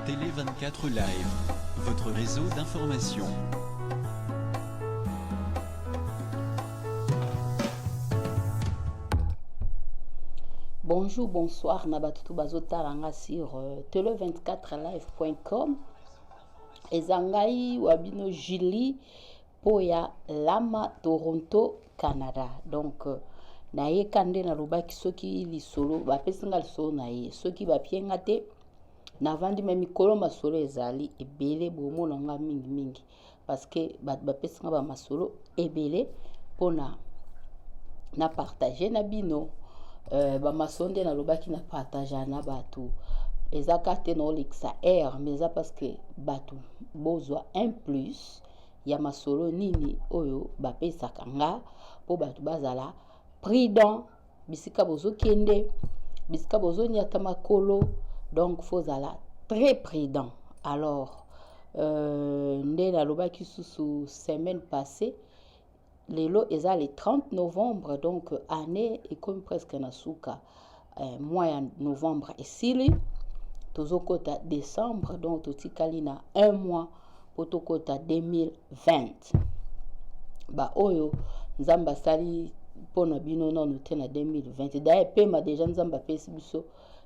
Télé 24 Live, votre réseau d'information. Bonjour, bonsoir, Nabatutu Bazotaranga sur tele24live.com. Ezangai Wabino Jili Poya Lama Toronto, Canada. Donc, naye kande na lobaki soki lisolo bapesinga lisolo naye soki bapienga te navandi me mikolo masolo ezali ebele bomona nga mingi parce que bapesinga ba masolo ebele pona na partager na bino ba masonde na lobaki na partager na batu ezaka te no lexa air mais ça parce que batu bozwa un plus ya masolo nini oyo bapesaka nga po batu bazala prudent bisika bozo kende bisika bozo nyata makolo donc faut zala très prudent. Alors nde na lobaki susu semaine passée lelo eza le 30 novembre donc année et comme presque na suka mois ya novembre esili tozokota décembre donc totikali na un mois po tokota 2020 ba oyo nzamba sali pona bino nono te na 2020 d'ailleurs pema déjà nzamba pesi biso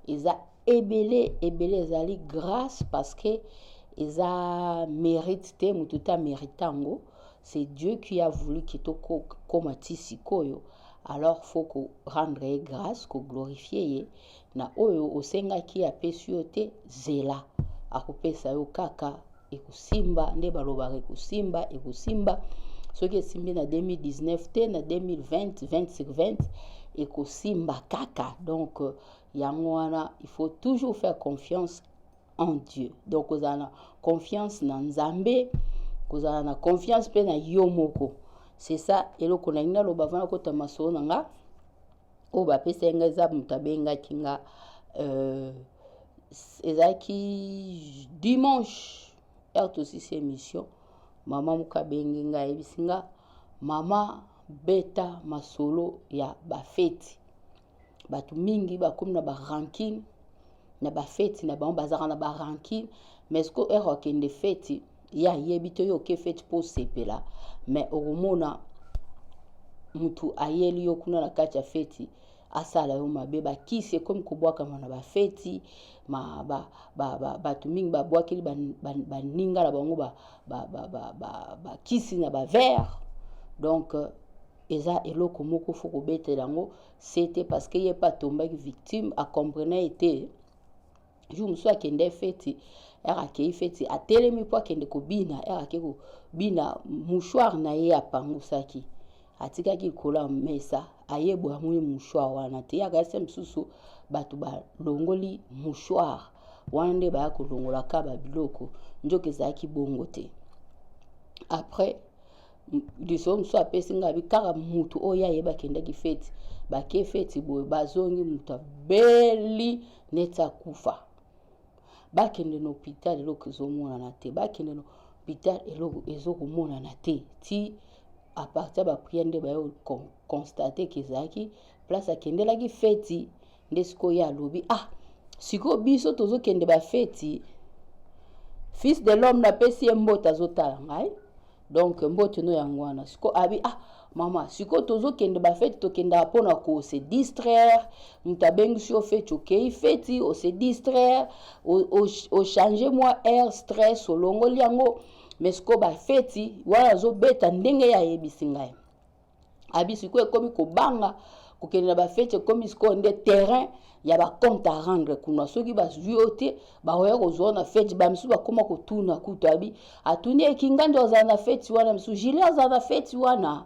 eza ebele ezali grâce parce que eza mérite te mututa méritango. C'est Dieu qui a voulu que to komatisi koyo. Alors faut ko rendre grâce, ko glorifier na oyo osenga ki apesi yo te zela akopesa yo kaka ekusimba nde balobaka ekusimba soki esimbi na 2019 te na 2020 20 ekosimba kaka. Donc yango wana il faut toujours faire confiance en Dieu. Donc ozana confiance na Nzambe, kozala confiance pe na yo moko. C'est ça eloko na ngina lo bavana ko tamaso nanga o ba pesa nga za mutabenga kinga ezaki dimanche aussi cette émission mama mukabenge nga ebisinga mama beta masolo ya bafeti batu mingi bakomi na ba ranking na bafeti na bango bazaka na ba ranking mais ko erokende feti ya yebito yo ke feti po sepela mais oromona mutu ayeli yo kuna na kati ya feti asala yo mabe bakisi comme kobwaka na bafeti ma batu mingi babwakeli baninga na bango bakisi na ba verre. Donc eza eloko moko foko betela ngo c'était parce que yé pas tombé victime a comprendre été jour musu akende feti era ke feti atelemi po akende ko bina era ke ko bina mouchoir na ye apangusaki atikaki kola mesa ayebo amwe mouchoir wana te yaka semsusu batu ba longoli mouchoir wana nde ba ko longola ka ba biloko njoke zaki bongo te. Après liso musu apesi ngabi kaka mutu oya yeba kenda ki feti bake feti boy bazongi mutu beli neta kufa bakende no hôpital eloko ezomona na te bakende no hôpital eloko ezokomona na te ti à partir ba prière nde ba constater que zaki place akendelaki feti ndesiko ya lobi siko biso tozokende ba feti fils de l'homme na pesi mbota zotala ngai. Donc mbote no yangwana siko abi mama siko tozokende ba feti tokenda pona ko se distraire mutabengi si o feti okay feti o se distraire o changer moi air stress o longoli yango mais siko ba feti wana zo beta ndenge ya yebisinga abi siko ekomi ko banga kokende ba feti ekomi siko nde terrain ya ba compte à rendre kuna soki ba ziote ba oya ko zona feti ba misu ba koma ko tuna kutu abi atuni ekingande ozana feti wana misu jili ozana feti wana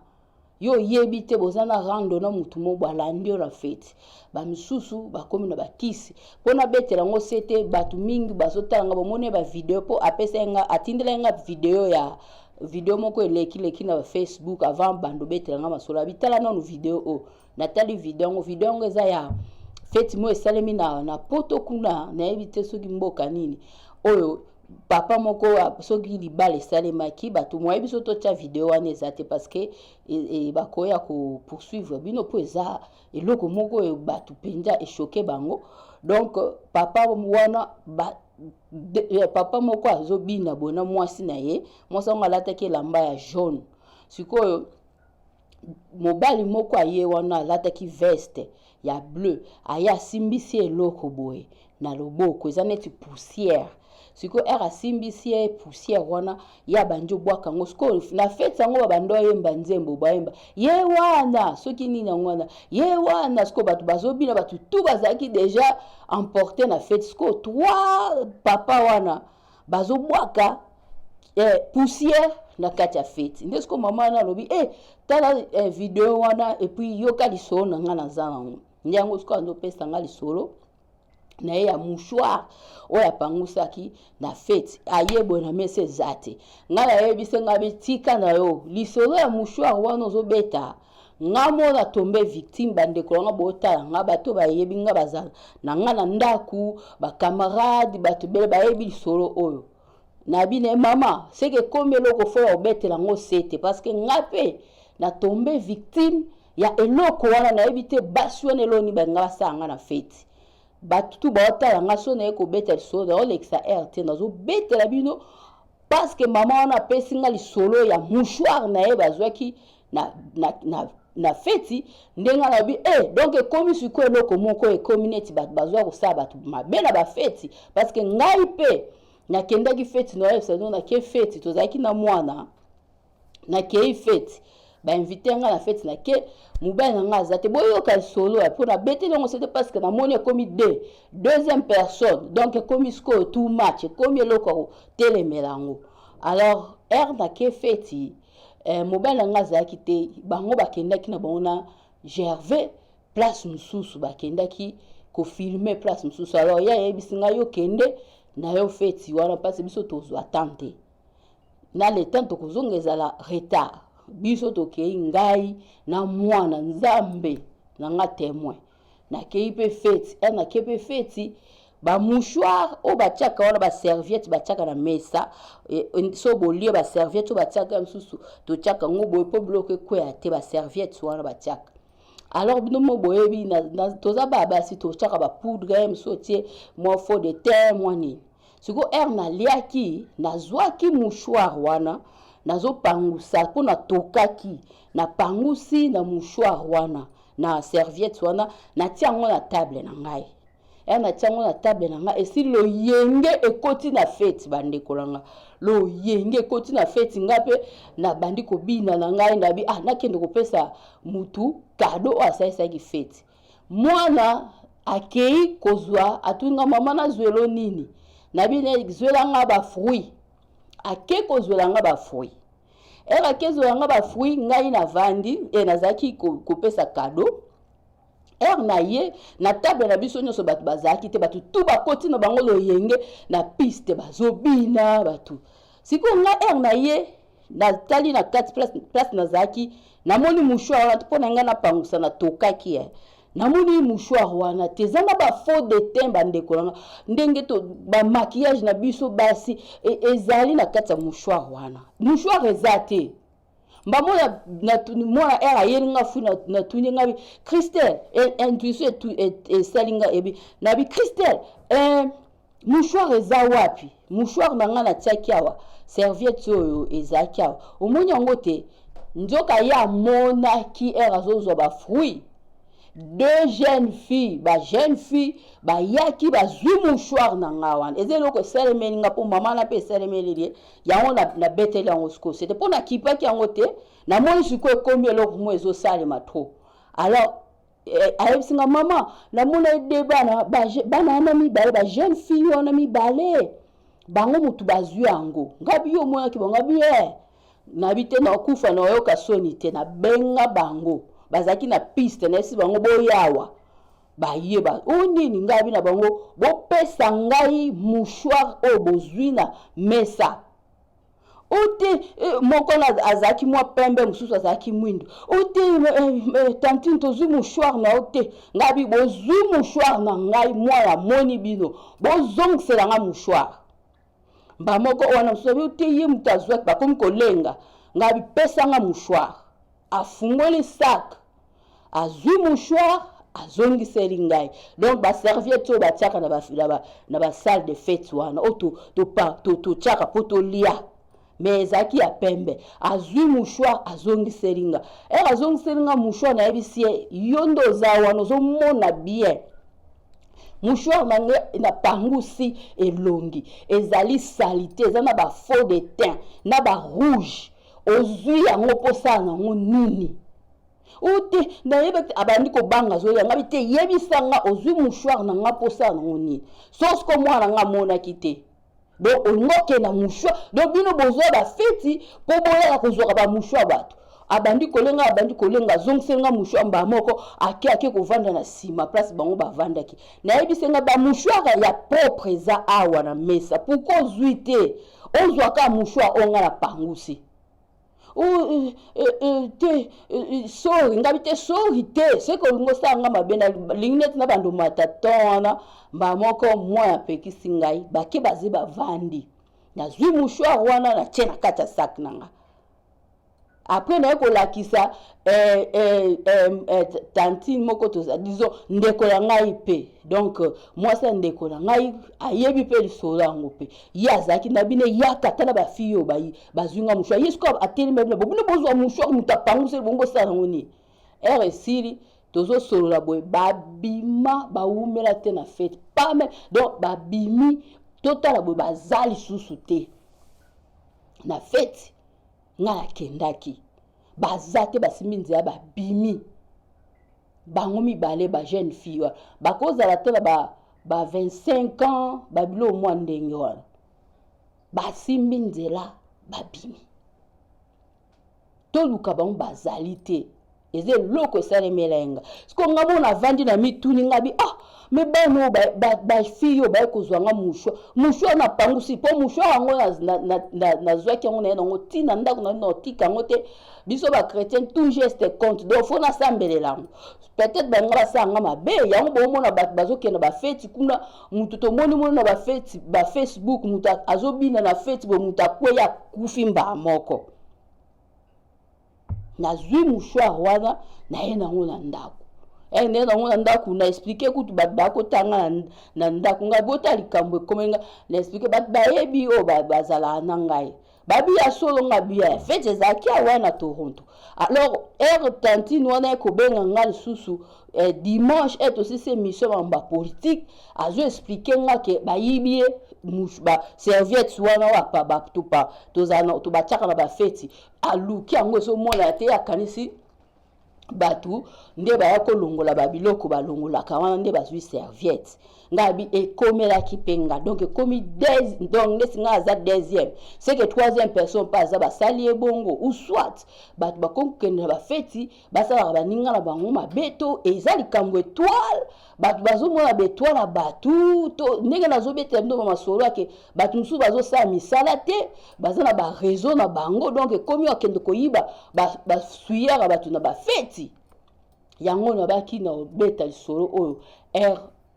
yo yebite bozana rando na mutu mo balandi na feti ba misusu ba komi na bakisi pona betela ngo sete batu mingi bazotala nga bomone ba video po apesa nga atindela nga video moko eleki na Facebook avant bando betela nga masolo abitala na video natali video ngo eza ya feti mo esalemi na poto kuna na ebite soki mboka nini oyo papa moko soki libala esalemaki bato moye biso totia video wana eza te parce que bakoya ko poursuivre bino po eza eloko moko bato penza echoke bango. Donc papa wana papa moko azobina bona mwasi na ye mwasi yango alataki elamba ya jaune sikoyo mobali moko aye wana alataki veste ya bleu aye asimbisi eloko boye na loboko eza neti poussière sikoyo asimbisi ye poussière wana ya bandi obwaka yango sikoyo na fete yango babandi oyemba nzembo bayemba ye wana soki nini yango wana ye wana sikoyo bato bazobina bato tu bazalaki deja emporté na fete sikoyo 3 papa wana bazobwaka poussière na kati ya fete nde sikoyo mama wana alobi tala video wana epuis yoka lisolo na nga naza nango nde yango sikoyo azopesa nga lisolo na ye ya mouchoir oyo apangusaki na fete ayeboye na mesa eza te ngai nayebise nga bitika na yo lisolo ya mouchoir wana ozobeta nga mona tombe victime bandeko nga botala nga bato bayebi nga bazala na nga na ndaku bakamarade bato bele bayebi lisolo oyo na bine mama seke komi eloko fo ya obetela ngo sete parce que nga pe na tombe victime ya eloko wana nayebi te basi wana eloni banga basala nga na fete bato tu baotala nga so naye kobetela lisolo naolekisa rt nazobetela bino parce que mama wana apesi nga lisolo ya mouchoir na ye bazwaki na feti ndenge alobi donc ekomi sikoyo eloko moko ekomi neti bato bazwa kosala bato mabe na bafeti parce que ngai mpe nakendaki feti naoyebisa no nake feti tozalaki na mwana nakei feti bainvite nga na feti nake mobali na nga aza te boyoka lisolo ya mpo nabeteli yango sete parce que namoni ekomi deuxième personne donc ekomi sikoyo tout match ekomi eloko ya kotelemela yango alors nake feti mobali na nga azalaki te bango bakendaki na bango na Gervais place mosusu bakendaki kofilme place mosusu alors ya yebisi nga yo kende na yo feti wana mpasi biso tozwa tante na le temps tokozonga ezala retard biso tokei ngai na mwana nzambe na nga témoin nakei mpe feti nakei mpe feti bamouchoir oyo batiaka wana baserviette batiaka na mesa so bolie baserviette oyo batiaka mosusu totiaka ngo boye mpo biloko ekwea te baserviette wana batiaka alors bino mo boyebi toza babasi totiaka bapoudre mosusu otie mwa faux de teint mwa nini sikoyo naliaki nazwaki mouchoir wana nazopangusa mpo natokaki napangusi na mouchoir wana na serviette wana natia yango na table na ngai natia yango na table na ngai esi loyenge ekoti na fete bandeko na nga loyenge ekoti na fete nga mpe na bandi kobina na ngai nabi nakende kopesa mutu kado oyo asalisaki fete mwana akei kozwa atuninga mama nazwelo nini nabi zwela nga bafruit ake kozwela nga bafruit ake zwela nga bafruit ngai navandi nazalaki kopesa kado na ye na table na biso nyonso bato bazalaki te bato tu bakoti na bango loyenge na piste bazobina bato sikoyo nga na ye natali na kati place nazalaki namoni mouchoir wana mpo na ngai napangusa natokaki namoni mouchoir wana te eza na bafaux de teint bandeko nanga ndenge to bamaquillage na biso basi ezali na kati ya mouchoir wana mouchoir eza te mbamona mwana ayeli nga fu natuni nga bi Christelle intuition esali nga ebi nabi Christelle mouchoir eza wapi mouchoir na nga natiaki awa serviette oyo ezalaki awa omoni yango te nzoka ye amonaki azozwa bafruit 2 jeunes filles bayaki bazwi mouchoir na nga wana eza eloko esalemeli nga mpo mama na mpe esalemeli yango na beteli yango sikoyo sete mpo nakipaki yango te namoni sikoyo ekomi eloko mo ezosalema tro alors ayebisi nga mama namona ede bana wana mibale bajeune fille wana mibale bango mutu bazwi yango ngabi yo omonaki bango ngabi nabi te nakufa nayoka soni te nabenga bango bazaki na piste na esi bango boyawa bayeba nini ngabi na bango bopesa ngai mouchoir oyo bozwi na mesa ote moko azalaki mwa pembe mosusu azalaki mwindo ote tantine tozwi mouchoir na ote ngabi bozwi mouchoir na ngai mwana moni bino bozongisela nga mouchoir mbamoko wana mosusu abi ote ye moto azwaki bakomi kolenga ngabi pesa nga mouchoir afungoli sac azwi mouchoir azongiseli ngai. Donc ba serviette oyo batiaka na ba salle de fête wana o to tiaka po tolia mais ezalaki ya pembe. Azwi mouchoir azongiseli nga. Azongiseli nga mouchoir nayebisi ye yo nde oza wana ozomona bien. Mouchoir na pangusi elongi ezali salite eza na ba faux de teint na ba rouge ozwi yango posala nango nini ute nayebaki abandi kobanga zo yanga bite yebisanga ozwi mouchoir na nga posala nango nini sosko mwana nga monaki te. Donc olingoke na mouchoir donc bino bozwa bafeti po boyaka kozwaka ba mouchoir bato abandi kolenga zongisenga mouchoir mba moko ake kovanda na sima place bango bavandaki nayebisenga ba mouchoir ya propre eza awa na mesa pourquoi ozwi te ozwaka mouchoir onga na pangusi sorry ngabi te sorry te seko lingo sanga mabena lignette na bando matatona mba moko mwa pekisi ngai bake baze bavandi nazwi mouchoir wana na tie na kati ya sac nanga. Après na ekolakisa tantine moko toza disons ndeko ya ngai pe donc mwasi ndeko na ngai ayebi pe lisolo yango pe ye azalaki na bino yaka tala bafille oyo bazwinga mouchoir ye sikoyo atelemi bino bobino bozwa mouchoir mutu apanguseli bongo osala yango nini esili tozosolola boye babima bawumela te na fete pame donc babimi totala boye baza lisusu te na fete nga nakendaki baza te basimbi nzela babimi bango mibale ba jeune fille bakozala te na ba 25 ans babilo mwa ndenge wana basimbi nzela babimi toluka bango bazali te eze eloko esalemela yenga siko nga bona vandi na mituni ngabi me bano ba fille oyo baye kozwanga mouchoir na pangusi po mouchoir yango nazwaki yango na ye nango ntina ndako na bino otika yango te biso bachrétien tout geste compte donc fo nasambelela yango peut-être bango basalanga mabe yango bomona bato bazokenda bafeti kuna mutu tomoni na bafeti bafacebook mutu azobina na feti bo mutu akweya akufi mbaa moko nazwi mouchoir wana na ye nango na ndako nde nango na ndako na expliqué kutu bato bakotanga na ndako ngai bota likambo ekomenga na expliqué bato bayebi oyo bazalaka na ngai babiya solo nga biya fete ezalaki awa na Toronto. Alors tantine wana ekobenga nga lisusu dimanche aussi émission bamba politique azo expliqué nga ke bayibi ye serviette wana wapa batupa tozana to batiaka na bafeti aluki yango ezomona te akanisi batu nde baya kolongola babiloko balongolaka wana nde bazwi serviette ngabi ekomelaki penga donc ekomi donc ndesi nga aza deuxième c'est que troisième personne pas aza basali ebongo ou soit batu bakokende na bafeti basalaka baninga na bango mabeto eza likambo étoile batu bazomona betoile na batu to ndenge nazobetela ndo masolo yake batu mosusu bazosala misala te baza na bareseau na bango donc ekomi akende koyiba basuyaka batu na bafeti yango na baki na obeta lisolo oyo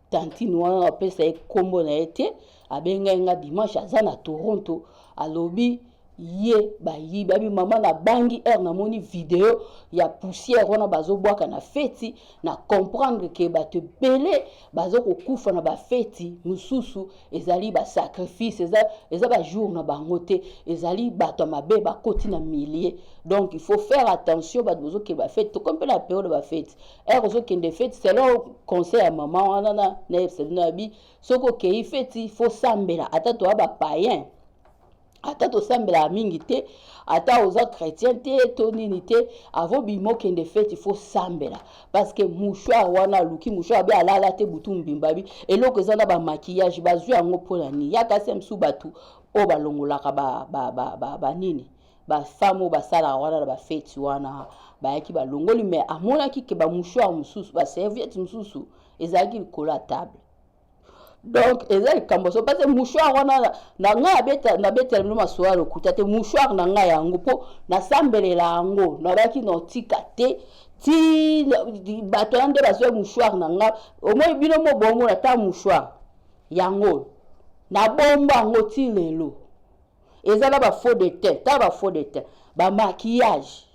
tantine wana apesa ye kombo na ye te abenga nga dimanche aza na Toronto alobi ye bayibi abi mama na bangi namoni video ya poussière wana bazobwaka na feti na comprendre ke bato bele bazokokufa na bafeti mususu ezali ba sacrifice eza ba jour na bango te ezali bato mabe bakoti na milliers donc il faut faire attention bato bozoke bafeti to comme la période ba feti ozokende feti selon conseil ya mama wana na ebsena bi soko ke feti faut sambela ata to ba païen ata tosambela mingi te ata oza chrétien te to nini te avo bimo kende fete il faut sambela parce que mouchoir wana luki mouchoir be alala te butu mbimba bi eloko eza na ba maquillage bazwi yango pona ni yaka semsu batu o balongolaka ba nini ba femme ba sala wana ba fete wana bayaki balongoli mais amonaki ke ba mouchoir mususu ba serviette mususu ezaki likolo table. Donc eza likambo so parce mouchoir wana na nga na beta no masoa lokuta te mouchoir na nga yango po na sambelela yango na baki no tika te ti bato nde bazwe mouchoir na nga au moins bino mo bomo na ta mouchoir yango na bomba yango ti lelo eza na ba faux de teint ta ba faux de teint ba maquillage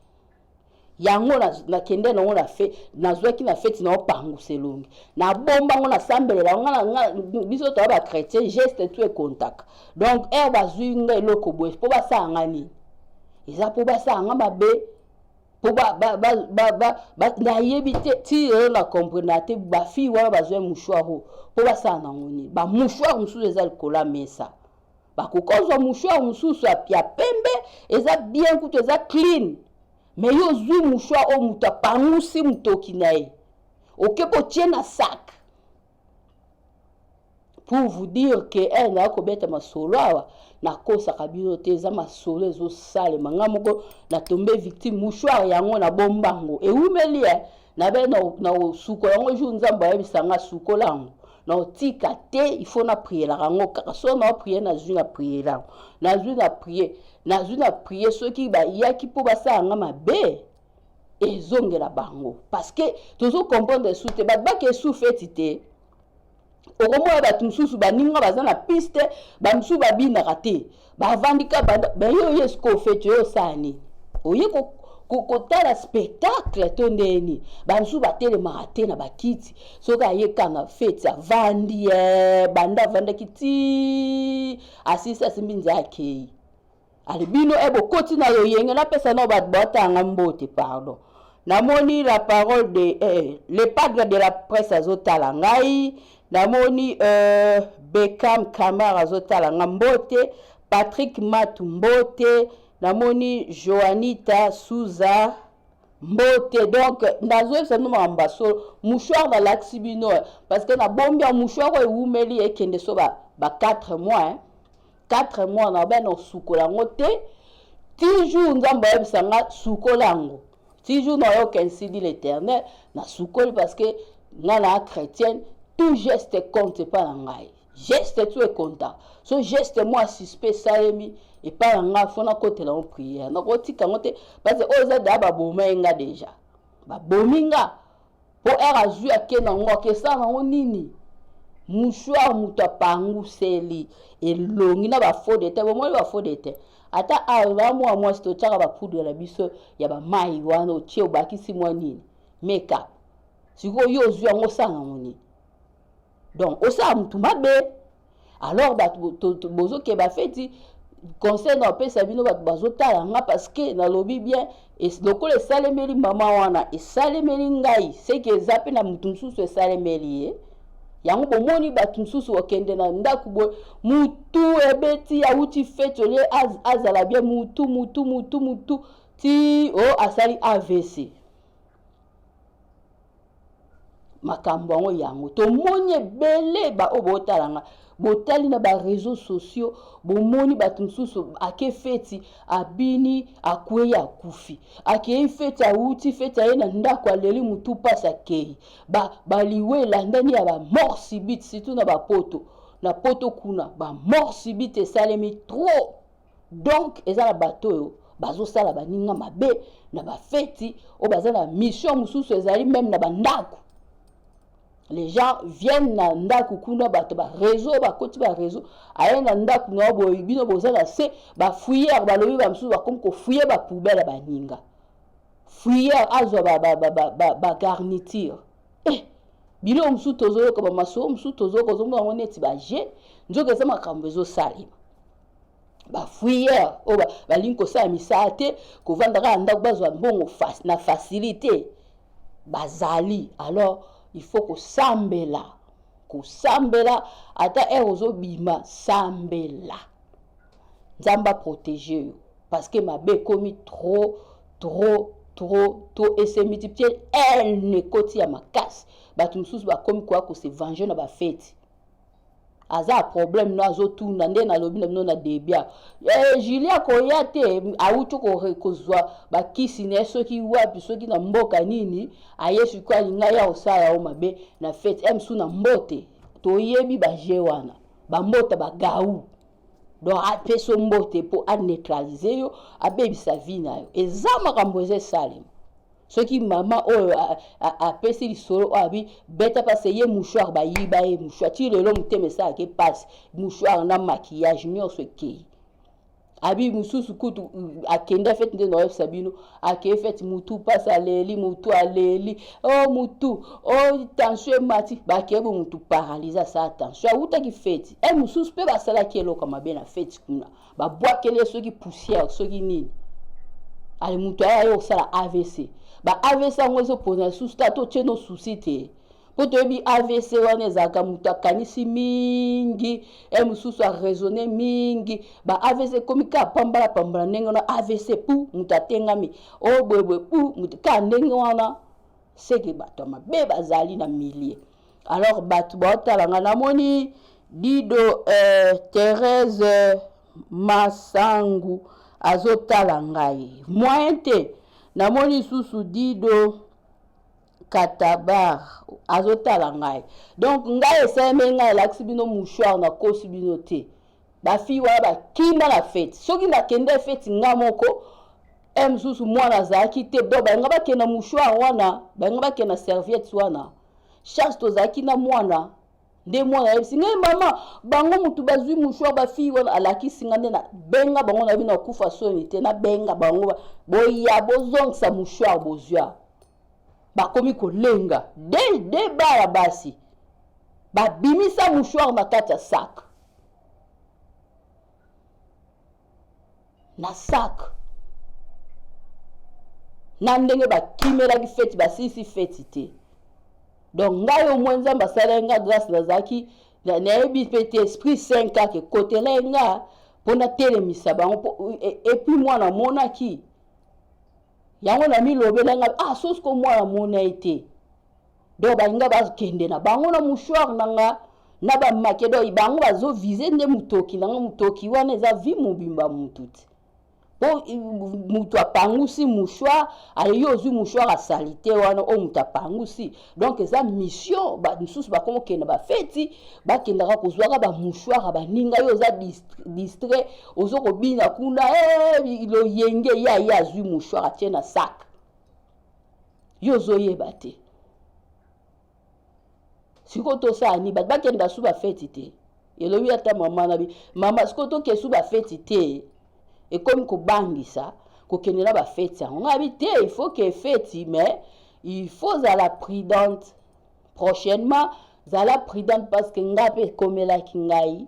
yango na kende na ngona fe na zwaki na fete na opangu selongi na bomba ngona sambelela ngana biso to ba chrétien geste tout est contact donc bazui nga eloko boye po basanga nini eza po basanga mabe po na yebi te ti na comprendre te ba fi wana bazwe mouchoir po basanga ngoni ba mouchoir mususu eza likola mesa ba kokozwa mouchoir mususu ya pembe eza bien kutu eza clean mais yo zui mouchoir o muta pangusi mutoki na ye oke po tie na sac pour vous dire que na kobeta masolo awa na kosa kabino te za masolo ezo sale manga moko na tombe victime mouchoir yango na bombango e umeli na be na suko yango ju nzamba ya bisanga suko lango na otika te il faut na prier la rango kaka so na prier na zu na prier la na zu na prier soki ba yaki po basanga mabe ezongela bango parce que toujours comprendre soute ba ke soufeti te okomoya bato mosusu baninga baza na piste bamosusu babinaka te bavandika bayo yesko ofeti oyo osani oye kotala spectacle to ndeni bamosusu batelemaka te na bakiti soki ayekanga feti avandi banda avandaki ti asisi asimbi nze akei ali bino bokoti na yoyenge napesa nao bato baotanga mbote pardon namoni la parole de le padre de la presse azotala ngai namoni Beckham Camara azotala ngambote Patrick Matu mbote namoni Joanita Souza mbote donc nazo ça nous ambaso mouchoir dans l'axibino parce que na bombi mouchoir ko umeli ekende so ba 4 mois hein 4 mois na ben no sukola ngote ti jour nzamba yebisanga sukolango ti jour na yo kensi dit l'Éternel na sukoli parce que na chrétienne tout geste compte pas na ngai geste tout est compta so geste moi suspect salemi et pas nga fona côté la prière na kotika ngote parce que oza da ba bomenga déjà ba bominga po era zu akena ngo ke sa na nini mouchoir muta pangu seli elongi na ba faux de terre moi ba faux de terre ata ala moi sto tshaka ba poudre la biso ya ba mai wana o tie obakisi moi nini makeup siko yo zu ngo sanga ngoni donc osa mutu mabe alors bozo ke ba feti conseil na pesa bino bato bazotala nga parce que na lobi bien et lokola esalemeli mama wana esalemeli ngai seke eza pe na mutu mosusu esalemeli yango bomoni bato mosusu okende na ndako boye mutu ebeti awuti feti olie azala bien mutu ti asali AVC makambo yango tomoni ebele oyo botalanga botali na ba réseaux sociaux bomoni bato mosusu ake feti abini akweya akufi ake feti awuti feti aye na ndako aleli mutu pasi akei baliwe elandani ya bamort subite surtout na bapoto na poto kuna bamort subite esalemi trop donc eza na bato oyo bazosala baninga mabe na bafeti oyo baza na mission mosusu ezali même na bandako. Les gens viennent na ndaku kuna bato ba réseau ba koti ba réseau aye na ndaku na boyi bino bozala se ba fouiller ba lobi ba msusu ba comme ko fouiller ba poubelle ba ninga fouiller azo ba garniture bino msusu tozo ko ba maso msusu tozo ko zo mo neti ba je nzoke za makambo ezo sali ba fouiller o ba linko sa misate ko vandaka ndaku bazwa mbongo na facilité bazali alors il faut que sambela ata erozo bima sambela nzamba protéger parce que ma be komi trop et se multiplier elle ne koti ya makasi bato mosusu bakomi kwa ko se venger na ba fête aza problème na azotuna nde na lobi na bino na debia Julia koya te awutu kozwa bakisi ne soki wapi soki na mboka nini ayesu kwa linga ya osala o mabe na fete emsu na mbote toyebi baje wana bambota bagau donc apeso mbote po a neutraliser yo abebisa vie na yo eza makambo eza salima soki mama oyo apesi lisolo abi beta parce ye mouchoir ba yiba ye mouchoir ti lelo muteme sa ke passe mouchoir na maquillage nyonso ekei abi mususu kutu akenda fete nde no sabino ake fete mutu pasa leli mutu aleli oh mutu oh tension mati ba kebo mutu paralysa sa tension uta ki fete e mususu pe ba sala kelo kama bena fete kuna ba boa kele soki poussière soki nini ale mutu ayo sala AVC ba AVC ngozo pona susta to cheno susite poto bi AVC wana ezaka mutu akanisi mingi mususu a raisonner mingi ba AVC komi ka pambala ndenge na AVC pu mutu atengami o bwebwe pu mutu ka ndenge wana seke bato mabe bazali na millier alors bato baotalanga namoni Dido Thérèse Masangu azotala ngai moyen te namoni susu Dido Katabar azotala ngai donc ngai eseme ngai elakisi bino mouchoir na kosi bino te bafi wana bakima na fete soki bakende fete nga moko mosusu mwana azalaki te do bayenga bakenda mouchoir wana bayenga bakenda serviette wana charge tozalaki na mwana nde mwana yebisi ngai mama bango mutu bazwi mouchoir bafi wana alakisi nga nde na benga bango na bino kufa soni te na benga bango boya bozongisa mouchoir bozwa bakomi kolenga de bala basi babimisa mouchoir na kati ya sac na sac na ndenge bakimelaki feti basisi feti te donc ngai au moins nzambe asala nga grâce nazalaki nayebi mpe te esprit saint kaka ekotela nga mpo natelemisa bango epuis mwana amonaki yango na milobela nga sosko mwana mona ete donc balinga bakende na bango na mouchoir nanga na bamake do bango bazovise nde mutoki nanga mutoki wana eza vi mobimba mutu te po mutu apangusi mouchoir ayeyo ozwi mouchoir asali te wana o mutu apangusi donc eza mission misusu bakomokenda bafeti bakendaka kozwaka bamouchoir baninga yo oza distrait ozokobina kuna loyenge ye azwi mouchoir atie na sac yo ozoyeba te siko tosala ni bato bakenda su bafeti te elobi ata mama na bi mama siko toke su bafeti te ekomi kobangisa kokende na bafeti yango ngabi te il faut que feti mais il faut zala prudente prochainement zala prudente parce que nga pe komelaki ngai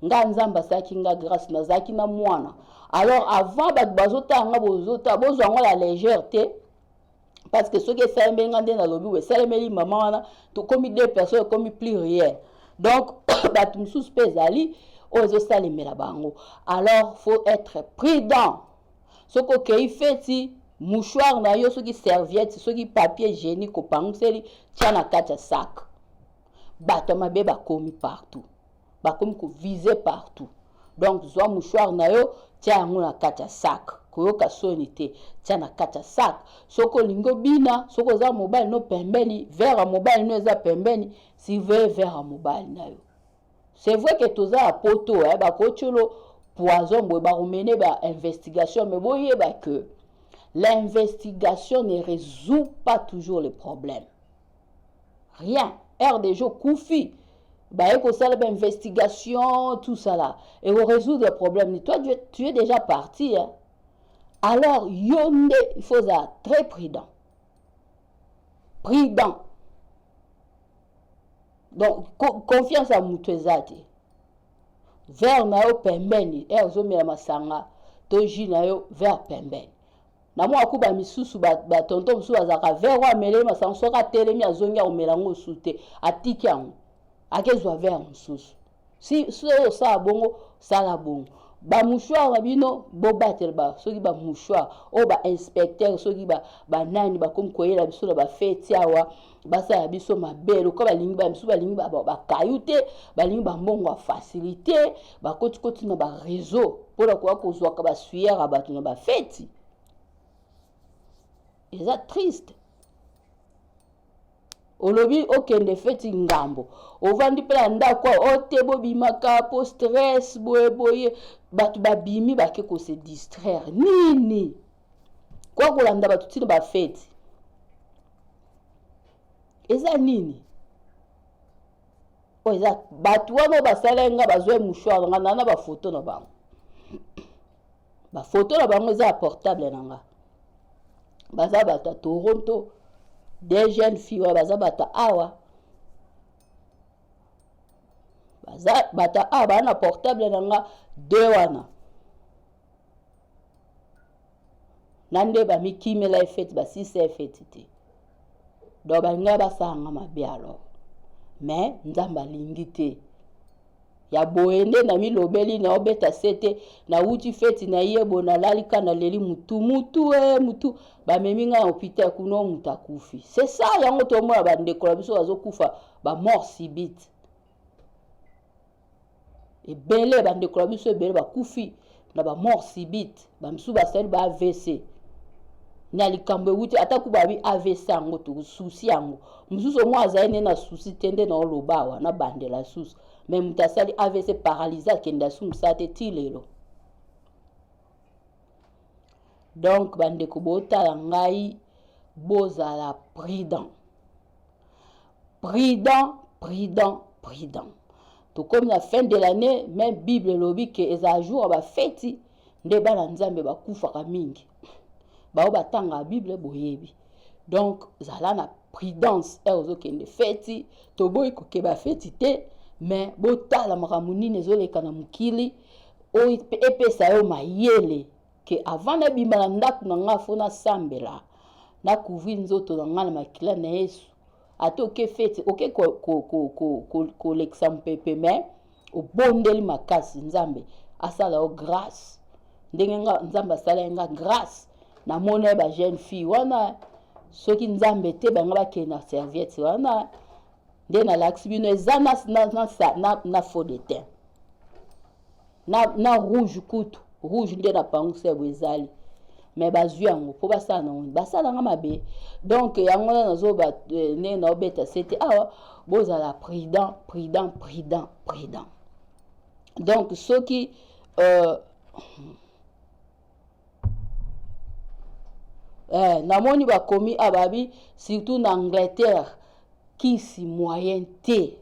nga nzambe asalaki nga grâce nazalaki na mwana alors avant bato bazotala nga bozwa ngo la légère te parce que soki esalemeli nga nde nalobi we esalemeli mama wana tokomi deux personnes ekomi plus réel donc bato mosusu mpe ezali oyo ezosalemela bango alors faut être prudent soki okei feti mouchoir na yo soki serviette soki papier hygiénique opanguseli tia na kati ya sac bato mabe bakomi partout bakomi kovise partout donc zwa mouchoir na yo tia yango na kati ya sac koyoka soni te tia na kati ya sac soki olingi obina soki oza mobali no pembeni verre ya mobali no eza pembeni surveille verre ya mobali na yo c'est vrai que toza ya poto bakotolo poison boye bakomene investigation mais boyeba que l'investigation ne résout pas toujours les problèmes rien RDG kufi baye kosala investigation tout ça là et on résout des problèmes toi tu es déjà parti hein? Alors yonde il faut être très prudent donc confiance à mutu eza te verre na yo pembeni ozomela masanga to jus na yo verre pembeni na mwa kuba misusu batonto mosusu bazalaka verre oyo ameleli masanga soki atelemi azongi akomela yango osu te atiki yango akezwa verre mosusu si oyo osala bongo sala bongo bamouchoir na bino bobatela soki bamouchoir oyo bainspecteur soki banani bakomi koyela biso na bafeti awa basala biso mabe lokola balingi bamisu balingi bakayu te balingi bambongo ya facilité bakotikoti na bareseau mpona koya kozwaka basuyere ya bato na bafeti eza triste olobi okende feti ngambo ovandi mpe na ndako ote bobimaka po stress boyeboye bato babimi bake kose distraire nini kwa kolanda bato ntina bafeti eza nini oyo eza bato wana basala nga bazwa mouchoir nga na bafoto na bango ba photo na bango eza portable nanga baza bata Toronto des jeunes filles baza bata awa baza bata awa bana portable nanga de wana nande ba mikimela efete ba sisa efete te do ba nga basanga mabe alors mais nzamba lingi te ya boende na milobeli na obeta sete na uti feti na yebo na lalika na leli mutu ba meminga hôpital kuno mutakufi c'est ça yango to mo ba ndeko biso bazokufa ba mort subite et belé ba ndeko biso belé ba kufi na ba mort subite ba msu ba sel ba AVC na likambo wuti ataku ba bi AVC yango to souci yango msuso mo azaine na souci tende na olobawa na bandela souci mais mutasali AVC paralysé kenda sumsate tilelo donc bandeko botala ngai bozala prudent to comme la fin de l'année même Bible lobi que eza jour ba feti nde bana nzambe bakufaka mingi bao batanga Bible boyebi donc zala na prudence ozokende feti to boy ko ke ba feti te mais botala makambo nini ezoleka na mokili oyo epesa yo mayele ke avant na bima na ndako na nga fo na sambela na couvrir nzoto na nga na makila na Yesu ate oke feti oke kolekisa mpepe mais obondeli makasi nzambe asala yo grâce ndenge nga nzambe asala nga grâce na mona ba jeune fille wana soki nzambe te banga bakende na serviette wana nde na laksi bino eza na faux de teint na rouge kutu rouge nde na panguse ya bwezali mais bazwi yango po basala na ngoni basala nga mabe donc yango na nazoba ne na obeta sete awa bozala prudent donc soki namoni bakomi ababi surtout na Angleterre kisi moyen te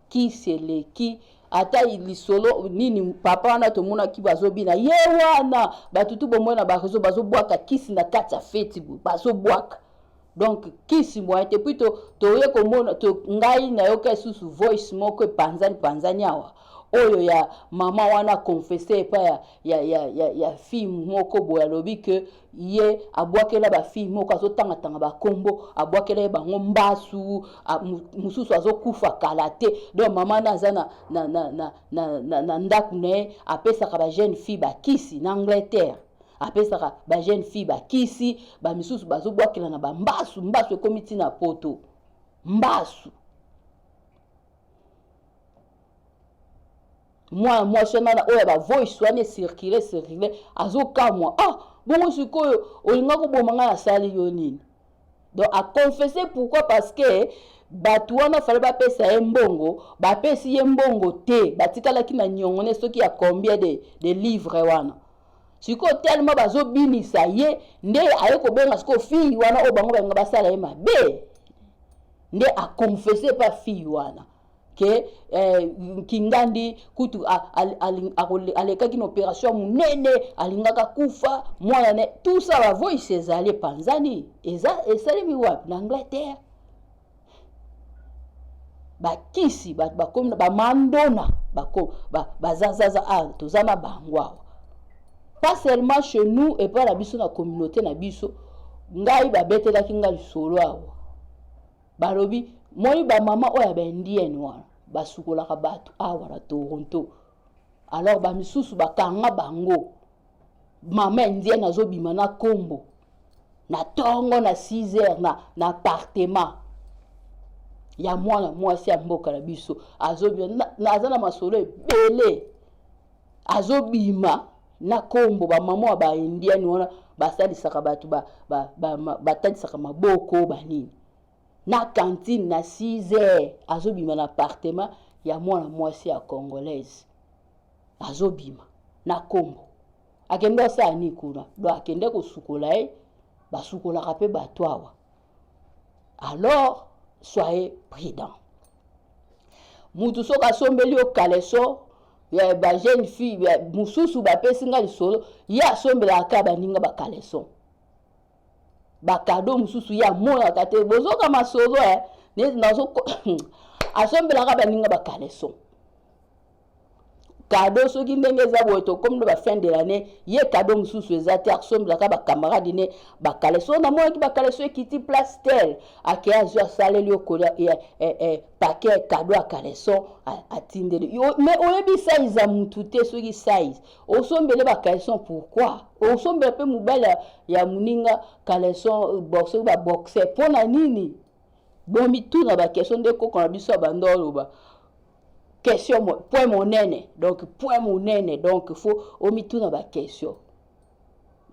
kisi eleki ata lisolo nini papa wana tomona ki bazobina ye wana batutu bomona barezo bazobwaka kisi na kati ya feti bazobwaka donc kisi moyen te puis toye komona ngai nayoka susu voice moko panzani awa oyo ya mama wana confessé epa ya fille moko boya lobi ke ye abwakela ba fille moko azotanga bakombo abwakela bango mbasu mususu azokufa kala te donc mama naza na ndaku ne apesaka ba jeune fille bakisi na Angleterre apesaka ba jeune fille bakisi ba misusu bazobwakela na ba mbasu ekomiti na poto mbasu moi sona oya ba voice wana circuler azokamwa bongo sikoyo olinga ko bomanga na sali yo nini donc a confesser pourquoi parce que batu wana fallait ba pesa embongo ba pesi embongo te batikala ki na nyongone soki ya combien de livres wana sikoyo tellement bazobinisa ye nde aye ko benga sikoyo fille wana o bango banga basala ye mabe nde a confesser pa fille wana que kingandi kutu alekaki na opération munene alingaka kufa mwana ne tout ça va voice ezali panzani esalemi wapi na Angleterre bakisi bakomi bamandona bazazaza tozana bango awa pas seulement chez nous et pas la biso na communauté na biso ngai babetelaki ngai solo awa balobi moi ba mama oya ba indienne wana basukolaka batu awa na Toronto alors ba misusu bakanga bango mama indienne azobima na kombo na tongo na 6 heures na appartement ya mwana mwasi ya mboka na biso azobima azana masolo ebele azobima na kombo ba mama ba indienne wana basalisaka batu batalisaka maboko banini na cantine na 6 heures azobima na appartement ya mwana mwasi ya congolaise azobima na kombo akende osani kuna do akende kosukola ye basukolaka pe bato awa alors soyez prudent mutu soka sombeli o kaleso ya ba jeune fille ya mususu ba pesinga lisolo ya sombela ka baninga ba caleçon ba cadeau mususu ya mona kate bozoka masolo ne nazo asombela ka baninga ba caleçon cadeau soki ndenge za boye to comme ba fin de l'année ye cadeau mususu ezate asombela ka ba camarade ne ba caleçon na moi ki ba caleçon kiti place tel ake azwa saleli okola paquet cadeau a caleçon atindeli mais oyebi size ya mutu te soki size osombele ba caleçon pourquoi osombela pe mobala ya muninga caleçon boxe ba boxer pona nini bomi tout na ba question de ko na biso bandolo ba question point monene donc point monene donc faut omi tout na ba question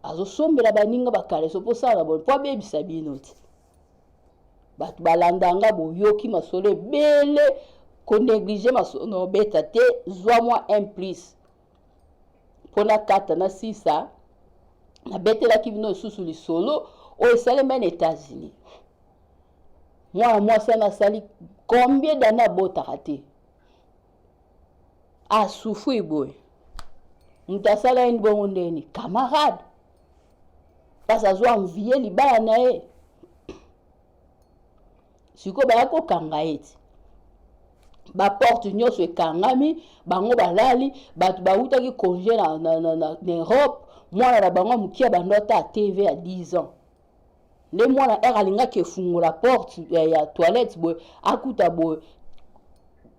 azo sombela baninga ba caleçon pour ça la bonne po bebi sabinoti batu balandanga boyoki masolo ebele ko négliger masolo beta te zwa moi un plus pona 4 na 6 na betelaki bino susu lisolo o esalema na États-Unis moi ça na sali combien d'années botaka te a souffrir boy mutasala une bongo ndeni camarade parce que azwa envier libala na ye siko ba ko kanga eti ba porte nyonso ekangami bango balali batu bautaki congé na Europe mwana na bango mukia bandota a TV à 10 ans le mwana alinga ke fungula porte ya toilette boy akuta boy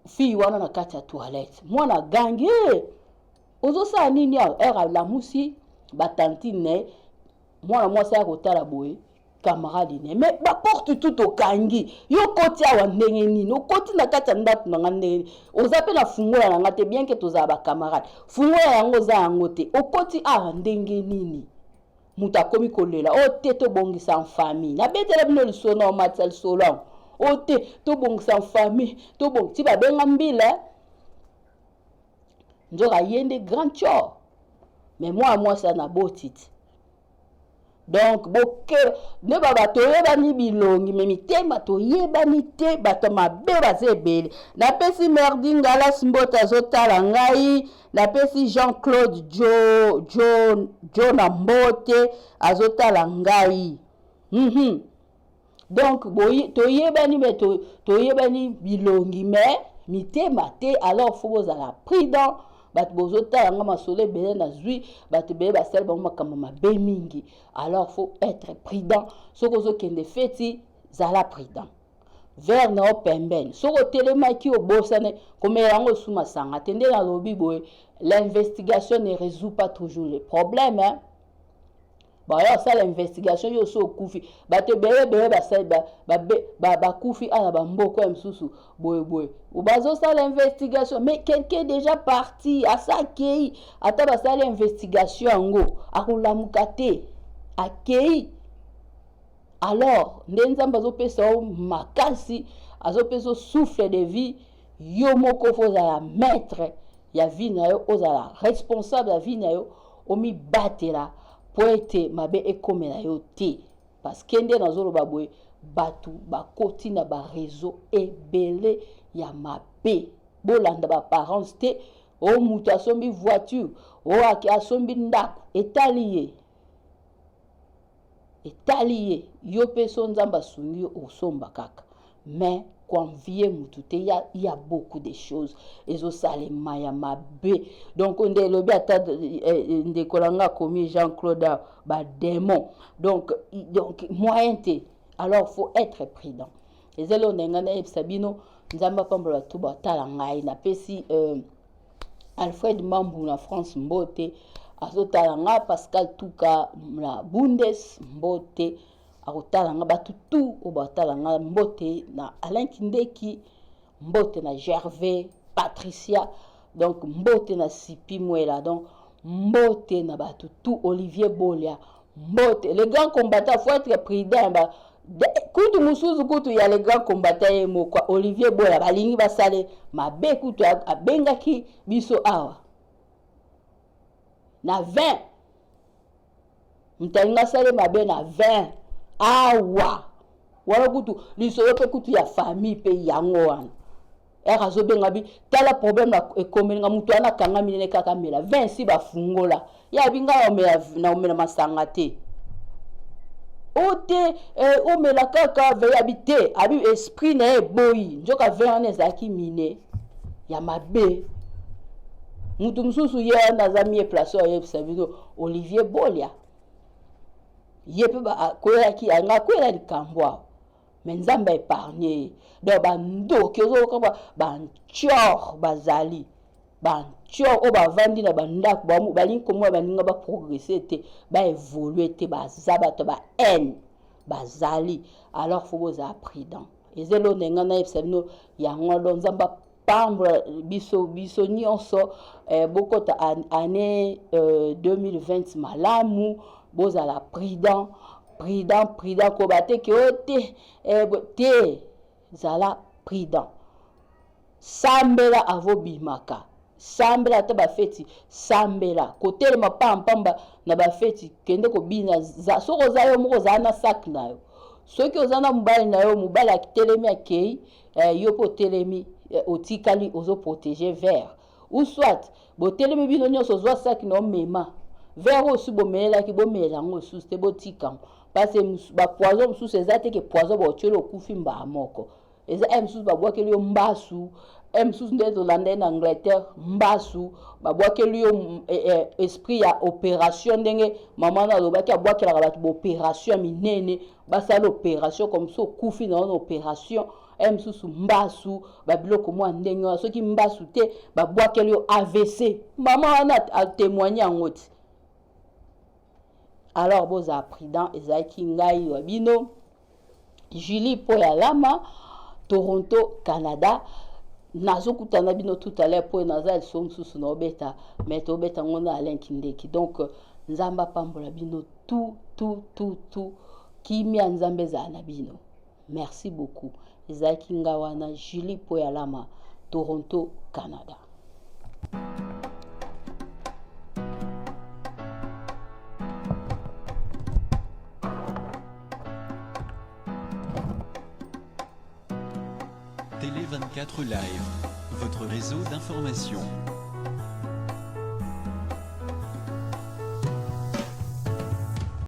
fille wana na kati ya toilette mwana gangi ozo sa nini ya la musi batantine mwana mwasa ya kotala boy camarade ne mais ba porte tout au kangi yo koti awa ndenge nini okoti na kati ya ndatu na ndenge oza pe na fungula na ngate bien que toza ba camarade fungula yango za yango te okoti awa ndenge nini muta komi kolela o te to bongisa en famille na betela bino lisona o matsal solo o te to bongisa en famille to bong ti ba benga mbila njoka yende grand chor mais moi ça na botiti donc boke ne baba to yebani bilongi mais mitema to yebani te bato mabe bazebele na pesi merdinga la simbota zotala ngai na pesi Jean-Claude Jo na mbote azotala ngai donc boyi to yebani mais to yebani bilongi mais mitema te alors faut vous la prudent bat bozota nga masole bele na zui bat bele basel ba makambo mabe mingi alors faut être prudent soko zo kende feti zala prudent vers na opemben soko telema ki obosane komela ngo suma sanga tende na lobi boy l'investigation ne résout pas toujours les problèmes hein. Bah alors ça l'investigation yo so kufi bate bele basel ba kufi ala ba mboko msusu boy ou bazo ça l'investigation mais quelqu'un déjà parti à ça kei ata ba ça l'investigation ngo akulamuka te akei alors ndenza bazo pesa makasi azo pesa souffle de vie yo moko fo za la maître ya vie na yo ozala responsable ya vie na yo omi batela poete mabe ekomela yo te parce que nde nazoloba boye batu bakoti na ba réseau ebele ya mabe bolanda ba parents te o mutu asombi voiture o asombi ndako etaliye yo peso nzamba sungi osomba kaka mais convier mutu te y a beaucoup de choses ezo salema ya mabe donc nde lobi ata nde kolanga komi Jean-Claude ba démon donc moyen te alors faut être prudent ezelo ndenga na sabino nzamba pambola to batala ngai na pesi Alfred Mambu na France mbote azotala nga Pascal Tuka na Bundes mbote akotala nga batu tu obatala nga mbote na Alain Kindeki mbote na Gervais Patricia donc mbote na Sipi Mwela donc mbote na batu tu Olivier Bolia mbote le grand combattant faut être prudent kutu musuzu kutu ya le grand combattant yemo kwa Olivier Bolia balingi basale mabe kutu abengaki biso awa na 20 mtalinga sale mabe na 20 awa wala kutu lisolo pe kutu ya famille pe yango wana azobenga tala problème ekomelinga mutu ana kanga minene kaka mela 20 si bafungola ya binga omela masanga te ote omela kaka ve habité abi esprit na eboyi njoka ve wana ezalaki mine ya mabe mutu mususu ye naza mie place oyebisa bino Olivier Bolia ye pe akoyaki anga koyela likambo awo mais nzambe épargné donc bandoki ozokoka bantior bazali bantior oyo bavandi na bandako balingi komona baninga baprogresse te baévolue te baza bato bahaine bazali alors fo bozala prudent eza elo ndenge nayebisa bino yango lo nzambe apambola biso nyonso bokota année 2020 malamu bozala prudent ko bateke ote te zala prudent sambela avo bimaka sambela te bafeti sambela kotelema pampamba na bafeti kende kobina soko oza yo moko ozala na sak na yo soki oza na mobali na yo mobali akitelemi akei yo mpe otelemi otikali ozoprotege vert ou soit botelemi bino nyonso ozwa sak na omema vert osu bomelelaki bomela yango osusu te botika parce que bapoison mosusu eza te ke poison baotioli okufi mbaa moko eza mosusu babwakeli yo mbasu mosusu nde tolanda ye na Angleterre mbasu babwakeli yo esprit ya opération ndenge mama na alobaki abwakelaka bato baopération minene basala opération comme so okufi na wana opération mosusu mbasu babiloko mwa ndenge wana soki mbasu te babwakeli yo AVC mama wana atémoigne yango ti alors boza prudent ezalaki ngai wa bino Julie Poyalama Toronto Canada nazokutana bino tout à l'heure po naza liso mosusu na obeta mais tobeta ngo na Alain Kindeki donc nzamba pambola bino tout kimia nzambe ezala na bino merci beaucoup ezalaki ngai wana Julie Poyalama Toronto Canada. Télé 24 Live, votre réseau d'information.